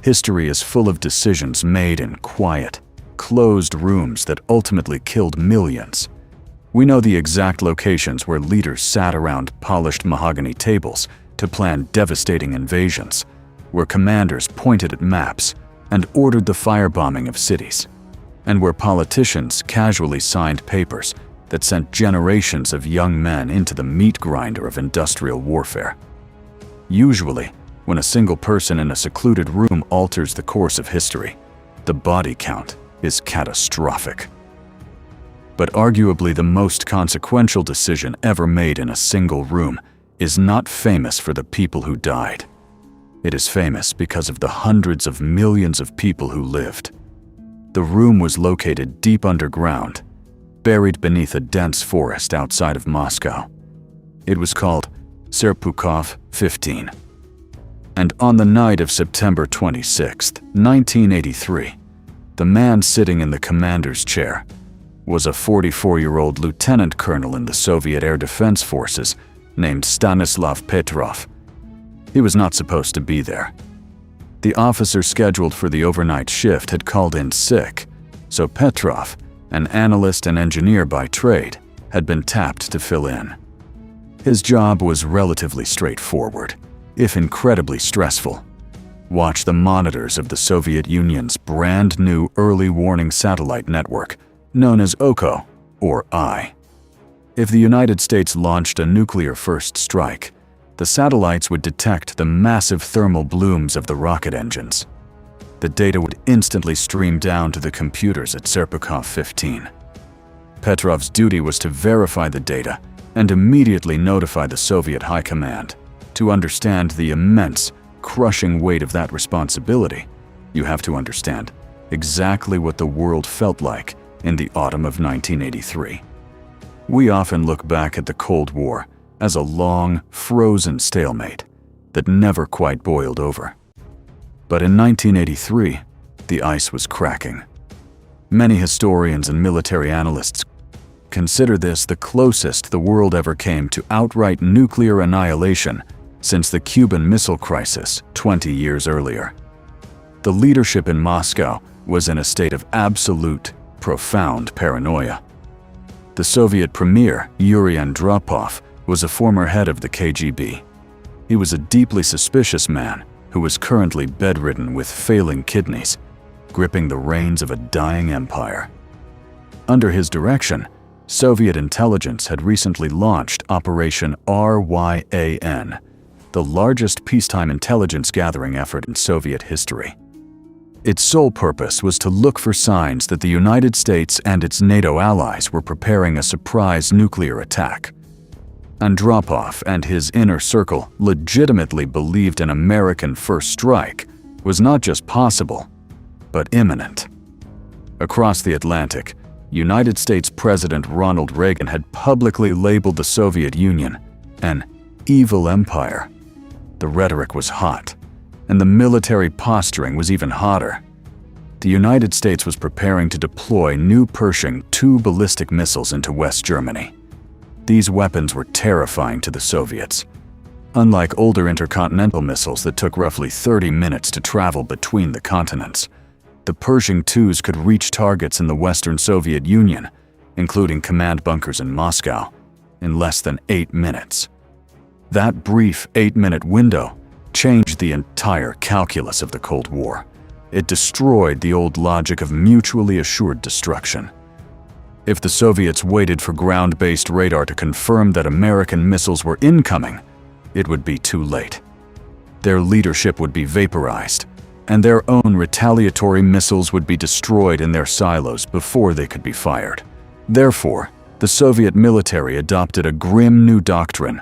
History is full of decisions made in quiet, closed rooms that ultimately killed millions. We know the exact locations where leaders sat around polished mahogany tables to plan devastating invasions, where commanders pointed at maps and ordered the firebombing of cities, and where politicians casually signed papers that sent generations of young men into the meat grinder of industrial warfare. Usually, when a single person in a secluded room alters the course of history, the body count is catastrophic. But arguably the most consequential decision ever made in a single room is not famous for the people who died. It is famous because of the hundreds of millions of people who lived. The room was located deep underground, buried beneath a dense forest outside of Moscow. It was called Serpukhov 15. And on the night of September 26, 1983, the man sitting in the commander's chair was a 44-year-old lieutenant colonel in the Soviet Air Defense Forces named Stanislav Petrov. He was not supposed to be there. The officer scheduled for the overnight shift had called in sick, so Petrov, an analyst and engineer by trade, had been tapped to fill in. His job was relatively straightforward, if incredibly stressful. Watch the monitors of the Soviet Union's brand new early warning satellite network, known as OKO, or I. If the United States launched a nuclear first strike, the satellites would detect the massive thermal blooms of the rocket engines. The data would instantly stream down to the computers at Serpukhov 15. Petrov's duty was to verify the data and immediately notify the Soviet High Command. To understand the immense, crushing weight of that responsibility, you have to understand exactly what the world felt like in the autumn of 1983. We often look back at the Cold War as a long, frozen stalemate that never quite boiled over. But in 1983, the ice was cracking. Many historians and military analysts consider this the closest the world ever came to outright nuclear annihilation since the Cuban Missile Crisis 20 years earlier. The leadership in Moscow was in a state of absolute, profound paranoia. The Soviet premier, Yuri Andropov, was a former head of the KGB. He was a deeply suspicious man who was currently bedridden with failing kidneys, gripping the reins of a dying empire. Under his direction, Soviet intelligence had recently launched Operation RYAN, the largest peacetime intelligence gathering effort in Soviet history. Its sole purpose was to look for signs that the United States and its NATO allies were preparing a surprise nuclear attack. Andropov and his inner circle legitimately believed an American first strike was not just possible, but imminent. Across the Atlantic, United States President Ronald Reagan had publicly labeled the Soviet Union an evil empire. The rhetoric was hot, and the military posturing was even hotter. The United States was preparing to deploy new Pershing II ballistic missiles into West Germany. These weapons were terrifying to the Soviets. Unlike older intercontinental missiles that took roughly 30 minutes to travel between the continents, the Pershing IIs could reach targets in the Western Soviet Union, including command bunkers in Moscow, in less than 8 minutes. That brief 8-minute window changed the entire calculus of the Cold War. It destroyed the old logic of mutually assured destruction. If the Soviets waited for ground-based radar to confirm that American missiles were incoming, it would be too late. Their leadership would be vaporized, and their own retaliatory missiles would be destroyed in their silos before they could be fired. Therefore, the Soviet military adopted a grim new doctrine: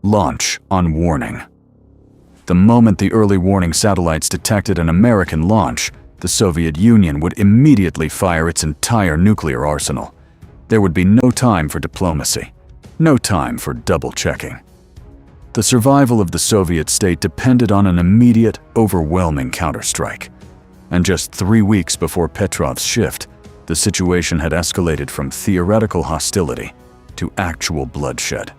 launch on warning. The moment the early warning satellites detected an American launch, the Soviet Union would immediately fire its entire nuclear arsenal. There would be no time for diplomacy, no time for double-checking. The survival of the Soviet state depended on an immediate, overwhelming counterstrike. And just 3 weeks before Petrov's shift, the situation had escalated from theoretical hostility to actual bloodshed.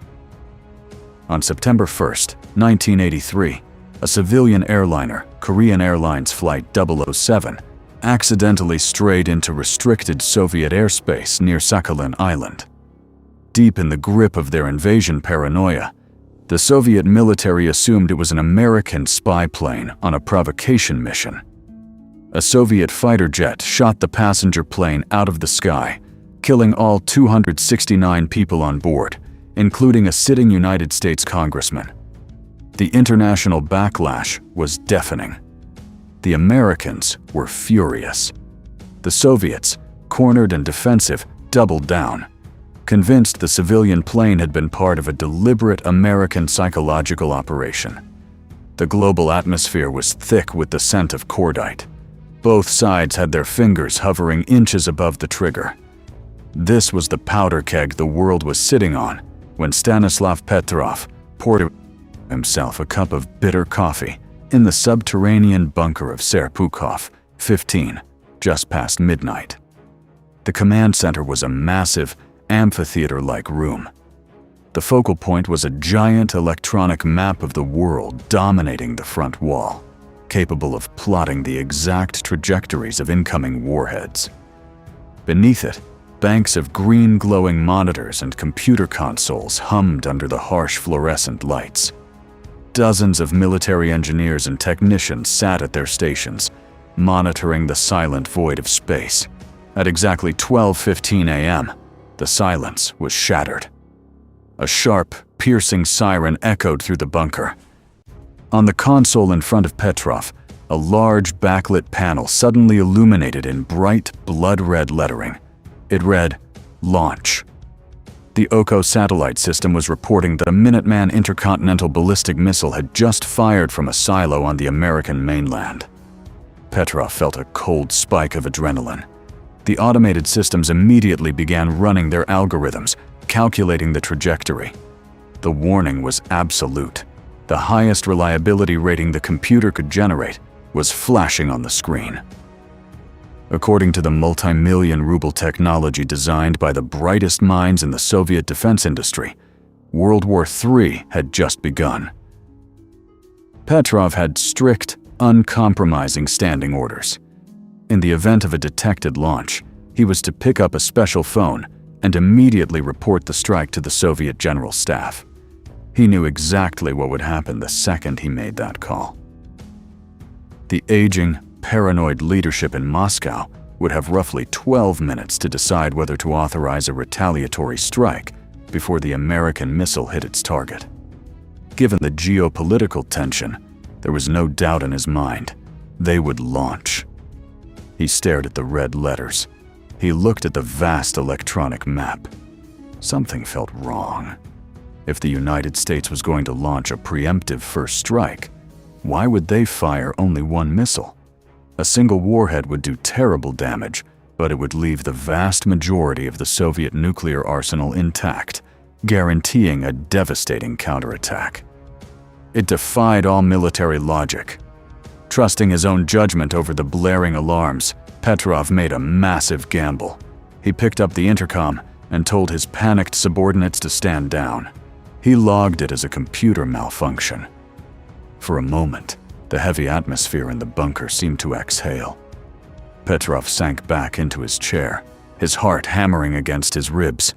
On September 1, 1983, a civilian airliner Korean Airlines Flight 007 accidentally strayed into restricted Soviet airspace near Sakhalin Island. Deep in the grip of their invasion paranoia, the Soviet military assumed it was an American spy plane on a provocation mission. A Soviet fighter jet shot the passenger plane out of the sky, killing all 269 people on board, including a sitting United States congressman. The international backlash was deafening. The Americans were furious. The Soviets, cornered and defensive, doubled down, convinced the civilian plane had been part of a deliberate American psychological operation. The global atmosphere was thick with the scent of cordite. Both sides had their fingers hovering inches above the trigger. This was the powder keg the world was sitting on when Stanislav Petrov poured himself a cup of bitter coffee in the subterranean bunker of Serpukhov 15, just past midnight. The command center was a massive, amphitheater-like room. The focal point was a giant electronic map of the world dominating the front wall, capable of plotting the exact trajectories of incoming warheads. Beneath it, banks of green glowing monitors and computer consoles hummed under the harsh fluorescent lights. Dozens of military engineers and technicians sat at their stations, monitoring the silent void of space. At exactly 12:15 a.m., the silence was shattered. A sharp, piercing siren echoed through the bunker. On the console in front of Petrov, a large backlit panel suddenly illuminated in bright, blood-red lettering. It read, "Launch." The Oko satellite system was reporting that a Minuteman intercontinental ballistic missile had just fired from a silo on the American mainland. Petrov felt a cold spike of adrenaline. The automated systems immediately began running their algorithms, calculating the trajectory. The warning was absolute. The highest reliability rating the computer could generate was flashing on the screen. According to the multi-million ruble technology designed by the brightest minds in the Soviet defense industry, World War III had just begun. Petrov had strict, uncompromising standing orders. In the event of a detected launch, he was to pick up a special phone and immediately report the strike to the Soviet General Staff. He knew exactly what would happen the second he made that call. The aging, paranoid leadership in Moscow would have roughly 12 minutes to decide whether to authorize a retaliatory strike before the American missile hit its target. Given the geopolitical tension, there was no doubt in his mind. They would launch. He stared at the red letters. He looked at the vast electronic map. Something felt wrong. If the United States was going to launch a preemptive first strike, why would they fire only one missile? A single warhead would do terrible damage, but it would leave the vast majority of the Soviet nuclear arsenal intact, guaranteeing a devastating counterattack. It defied all military logic. Trusting his own judgment over the blaring alarms, Petrov made a massive gamble. He picked up the intercom and told his panicked subordinates to stand down. He logged it as a computer malfunction. For a moment, the heavy atmosphere in the bunker seemed to exhale. Petrov sank back into his chair, his heart hammering against his ribs.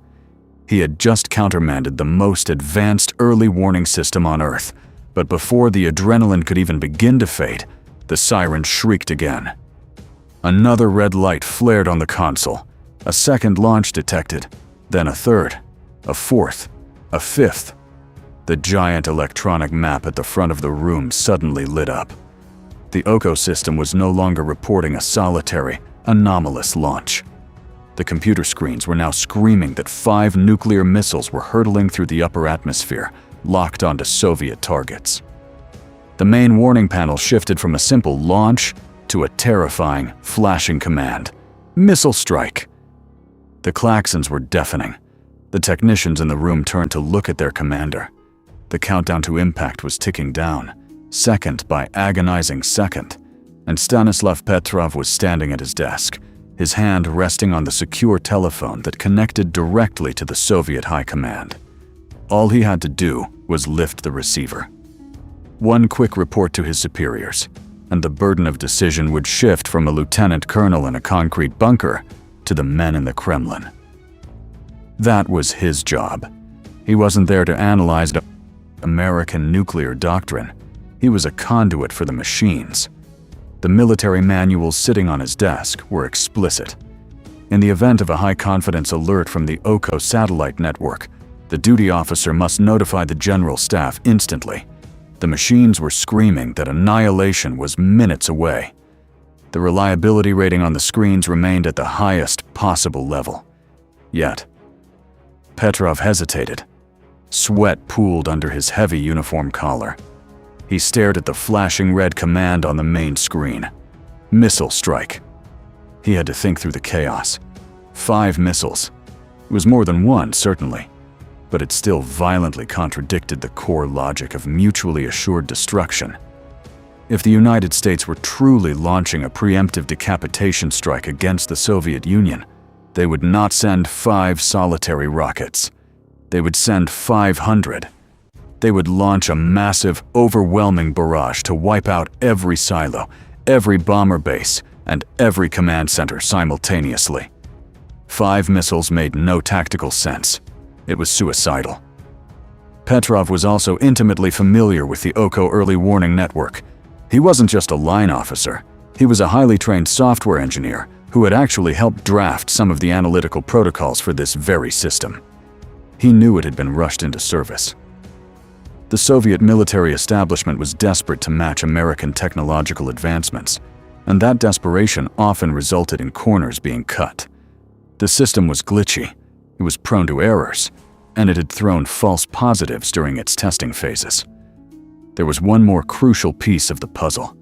He had just countermanded the most advanced early warning system on Earth, but before the adrenaline could even begin to fade, the siren shrieked again. Another red light flared on the console. A second launch detected, then a third, a fourth, a fifth. The giant electronic map at the front of the room suddenly lit up. The Oko system was no longer reporting a solitary, anomalous launch. The computer screens were now screaming that 5 nuclear missiles were hurtling through the upper atmosphere, locked onto Soviet targets. The main warning panel shifted from a simple launch to a terrifying, flashing command: missile strike. The klaxons were deafening. The technicians in the room turned to look at their commander. The countdown to impact was ticking down, second by agonizing second, and Stanislav Petrov was standing at his desk, his hand resting on the secure telephone that connected directly to the Soviet High Command. All he had to do was lift the receiver. One quick report to his superiors. and the burden of decision would shift from a lieutenant colonel in a concrete bunker to the men in the Kremlin. That was his job. He wasn't there to analyze the American nuclear doctrine. He was a conduit for the machines. The military manuals sitting on his desk were explicit. In the event of a high-confidence alert from the OCO satellite network, the duty officer must notify the general staff instantly. The machines were screaming that annihilation was minutes away. The reliability rating on the screens remained at the highest possible level. Yet, Petrov hesitated. Sweat pooled under his heavy uniform collar. He stared at the flashing red command on the main screen. Missile strike. He had to think through the chaos. 5 missiles. It was more than one, certainly, but it still violently contradicted the core logic of mutually assured destruction. If the United States were truly launching a preemptive decapitation strike against the Soviet Union, they would not send 5 solitary rockets. They would send 500. They would launch a massive, overwhelming barrage to wipe out every silo, every bomber base, and every command center simultaneously. 5 missiles made no tactical sense. It was suicidal. Petrov was also intimately familiar with the OCO early warning network. He wasn't just a line officer. He was a highly trained software engineer who had actually helped draft some of the analytical protocols for this very system. He knew it had been rushed into service. The Soviet military establishment was desperate to match American technological advancements, and that desperation often resulted in corners being cut. The system was glitchy, it was prone to errors, and it had thrown false positives during its testing phases. There was one more crucial piece of the puzzle.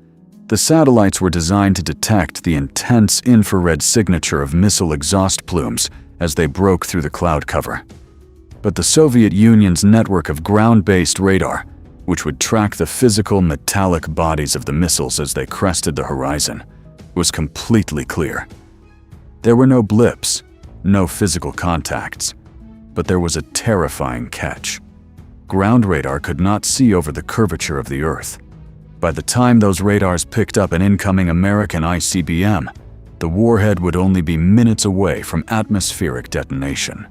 The satellites were designed to detect the intense infrared signature of missile exhaust plumes as they broke through the cloud cover. But the Soviet Union's network of ground-based radar, which would track the physical metallic bodies of the missiles as they crested the horizon, was completely clear. There were no blips, no physical contacts, but there was a terrifying catch. Ground radar could not see over the curvature of the Earth. By the time those radars picked up an incoming American ICBM, the warhead would only be minutes away from atmospheric detonation.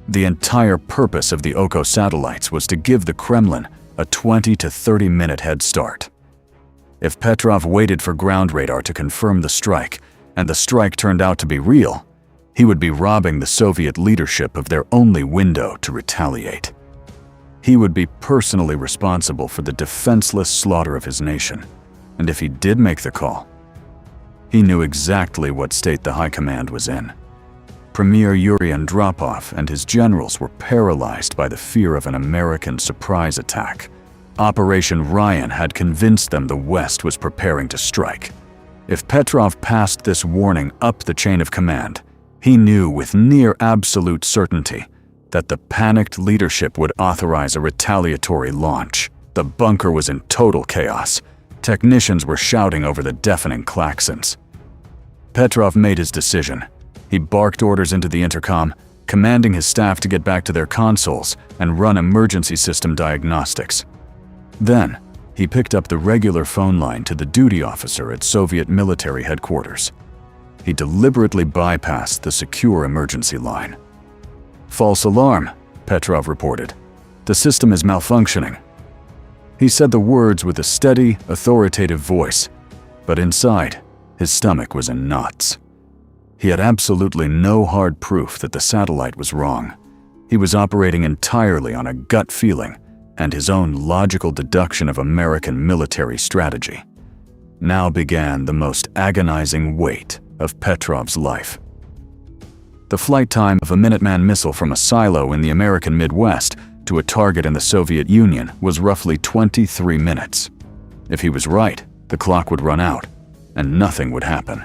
The entire purpose of the OCO satellites was to give the Kremlin a 20 to 30-minute head start. If Petrov waited for ground radar to confirm the strike, and the strike turned out to be real, he would be robbing the Soviet leadership of their only window to retaliate. He would be personally responsible for the defenseless slaughter of his nation, and if he did make the call, he knew exactly what state the high command was in. Premier Yuri Andropov and his generals were paralyzed by the fear of an American surprise attack. Operation Ryan had convinced them the West was preparing to strike. If Petrov passed this warning up the chain of command, he knew with near absolute certainty that the panicked leadership would authorize a retaliatory launch. The bunker was in total chaos. Technicians were shouting over the deafening klaxons. Petrov made his decision. He barked orders into the intercom, commanding his staff to get back to their consoles and run emergency system diagnostics. Then, he picked up the regular phone line to the duty officer at Soviet military headquarters. He deliberately bypassed the secure emergency line. "False alarm," Petrov reported. "The system is malfunctioning." He said the words with a steady, authoritative voice, but inside, his stomach was in knots. He had absolutely no hard proof that the satellite was wrong. He was operating entirely on a gut feeling and his own logical deduction of American military strategy. Now began the most agonizing weight of Petrov's life. The flight time of a Minuteman missile from a silo in the American Midwest to a target in the Soviet Union was roughly 23 minutes. If he was right, the clock would run out, and nothing would happen.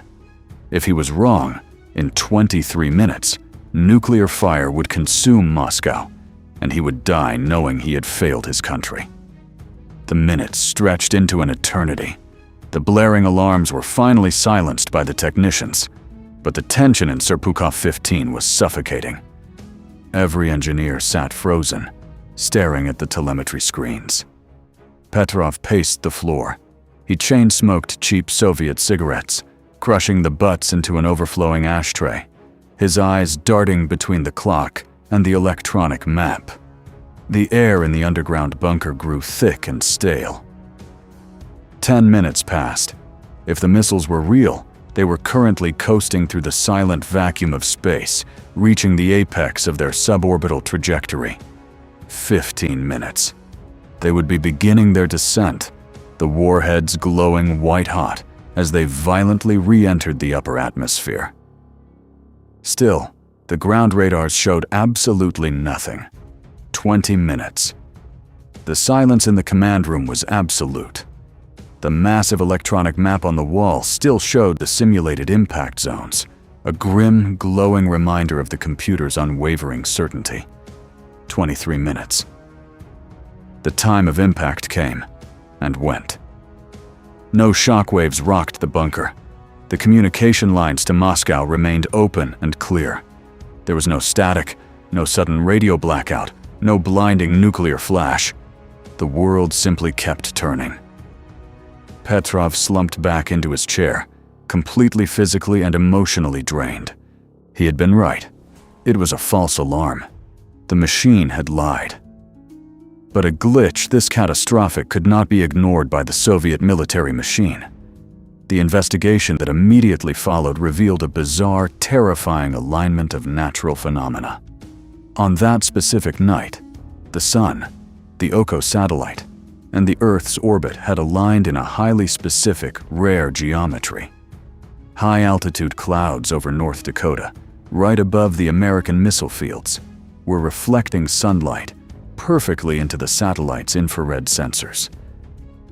If he was wrong, in 23 minutes, nuclear fire would consume Moscow, and he would die knowing he had failed his country. The minutes stretched into an eternity. The blaring alarms were finally silenced by the technicians, but the tension in Serpukhov 15 was suffocating. Every engineer sat frozen, staring at the telemetry screens. Petrov paced the floor, He chain-smoked cheap Soviet cigarettes, crushing the butts into an overflowing ashtray, his eyes darting between the clock and the electronic map. The air in the underground bunker grew thick and stale. 10 minutes passed. If the missiles were real, they were currently coasting through the silent vacuum of space, reaching the apex of their suborbital trajectory. 15 minutes. They would be beginning their descent, the warheads glowing white-hot as they violently re-entered the upper atmosphere. Still, the ground radars showed absolutely nothing. 20 minutes. The silence in the command room was absolute. The massive electronic map on the wall still showed the simulated impact zones, a grim, glowing reminder of the computer's unwavering certainty. 23 minutes. The time of impact came and went. No shockwaves rocked the bunker. The communication lines to Moscow remained open and clear. There was no static, no sudden radio blackout, no blinding nuclear flash. The world simply kept turning. Petrov slumped back into his chair, completely physically and emotionally drained. He had been right. It was a false alarm. The machine had lied. But a glitch this catastrophic could not be ignored by the Soviet military machine. The investigation that immediately followed revealed a bizarre, terrifying alignment of natural phenomena. On that specific night, the Sun, the Oko satellite, and the Earth's orbit had aligned in a highly specific, rare geometry. High-altitude clouds over North Dakota, right above the American missile fields, were reflecting sunlight perfectly into the satellite's infrared sensors.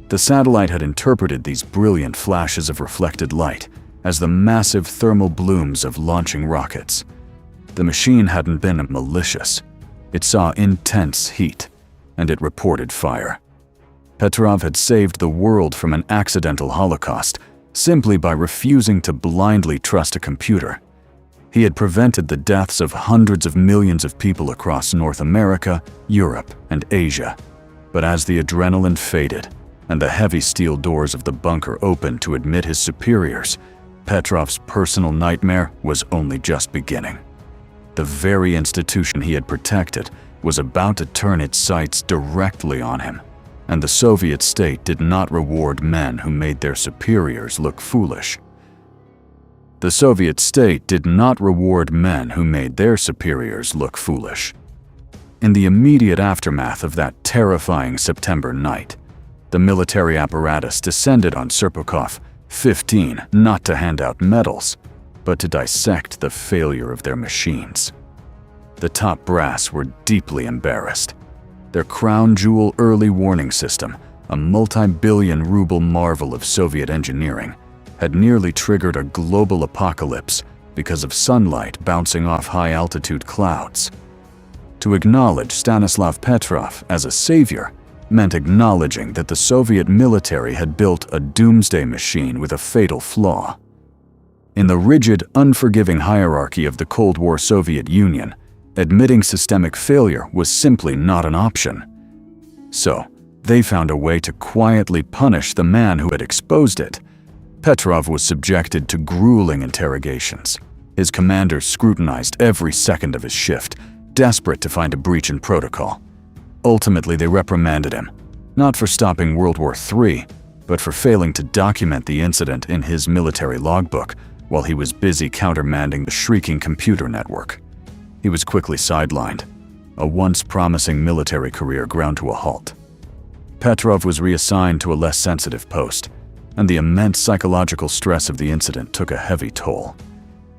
The satellite had interpreted these brilliant flashes of reflected light as the massive thermal blooms of launching rockets. The machine hadn't been malicious. It saw intense heat, and it reported fire. Petrov had saved the world from an accidental holocaust simply by refusing to blindly trust a computer. He had prevented the deaths of hundreds of millions of people across North America, Europe, and Asia. But as the adrenaline faded and the heavy steel doors of the bunker opened to admit his superiors, Petrov's personal nightmare was only just beginning. The very institution he had protected was about to turn its sights directly on him, and the Soviet state did not reward men who made their superiors look foolish. The Soviet state did not reward men who made their superiors look foolish. In the immediate aftermath of that terrifying September night, the military apparatus descended on Serpukhov 15 not to hand out medals, but to dissect the failure of their machines. The top brass were deeply embarrassed. Their crown jewel early warning system, a multi-billion ruble marvel of Soviet engineering, had nearly triggered a global apocalypse because of sunlight bouncing off high-altitude clouds. To acknowledge Stanislav Petrov as a savior meant acknowledging that the Soviet military had built a doomsday machine with a fatal flaw. In the rigid, unforgiving hierarchy of the Cold War Soviet Union, admitting systemic failure was simply not an option. So, they found a way to quietly punish the man who had exposed it. Petrov was subjected to grueling interrogations. His commanders scrutinized every second of his shift, desperate to find a breach in protocol. Ultimately, they reprimanded him, not for stopping World War III, but for failing to document the incident in his military logbook while he was busy countermanding the shrieking computer network. He was quickly sidelined, a once promising military career ground to a halt. Petrov was reassigned to a less sensitive post, and the immense psychological stress of the incident took a heavy toll.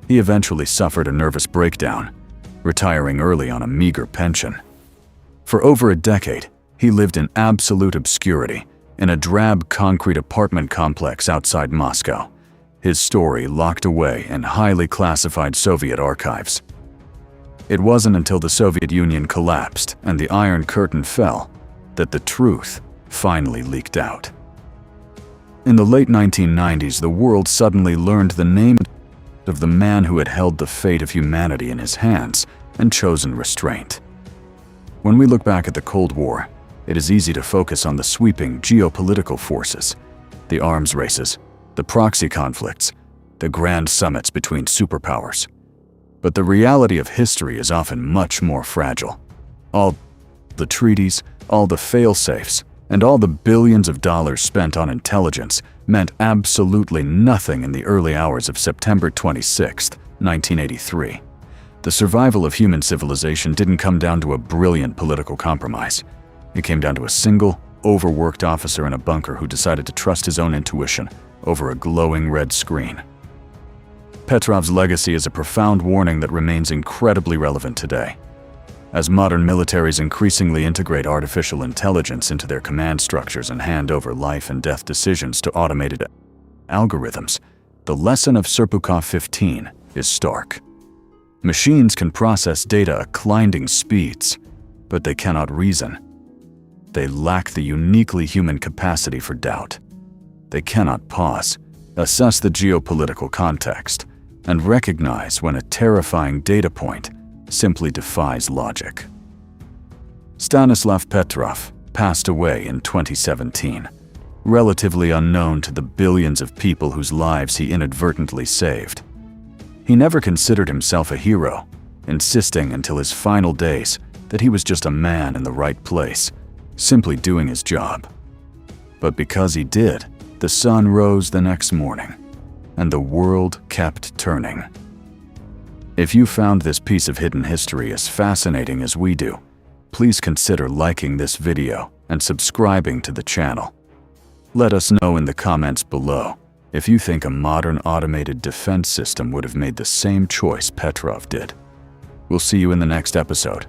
He eventually suffered a nervous breakdown, retiring early on a meager pension. For over a decade, he lived in absolute obscurity in a drab concrete apartment complex outside Moscow, his story locked away in highly classified Soviet archives. It wasn't until the Soviet Union collapsed and the Iron Curtain fell that the truth finally leaked out. In the late 1990s, the world suddenly learned the name of the man who had held the fate of humanity in his hands and chosen restraint. When we look back at the Cold War, it is easy to focus on the sweeping geopolitical forces, the arms races, the proxy conflicts, the grand summits between superpowers. But the reality of history is often much more fragile. All the treaties, all the fail-safes, and all the billions of dollars spent on intelligence meant absolutely nothing in the early hours of September 26, 1983. The survival of human civilization didn't come down to a brilliant political compromise. It came down to a single, overworked officer in a bunker who decided to trust his own intuition over a glowing red screen. Petrov's legacy is a profound warning that remains incredibly relevant today. As modern militaries increasingly integrate artificial intelligence into their command structures and hand over life and death decisions to automated algorithms, the lesson of Serpukhov 15 is stark. Machines can process data at blinding speeds, but they cannot reason. They lack the uniquely human capacity for doubt. They cannot pause, assess the geopolitical context, and recognize when a terrifying data point simply defies logic. Stanislav Petrov passed away in 2017, relatively unknown to the billions of people whose lives he inadvertently saved. He never considered himself a hero, insisting until his final days that he was just a man in the right place, simply doing his job. But because he did, the sun rose the next morning, and the world kept turning. If you found this piece of hidden history as fascinating as we do, please consider liking this video and subscribing to the channel. Let us know in the comments below if you think a modern automated defense system would have made the same choice Petrov did. We'll see you in the next episode.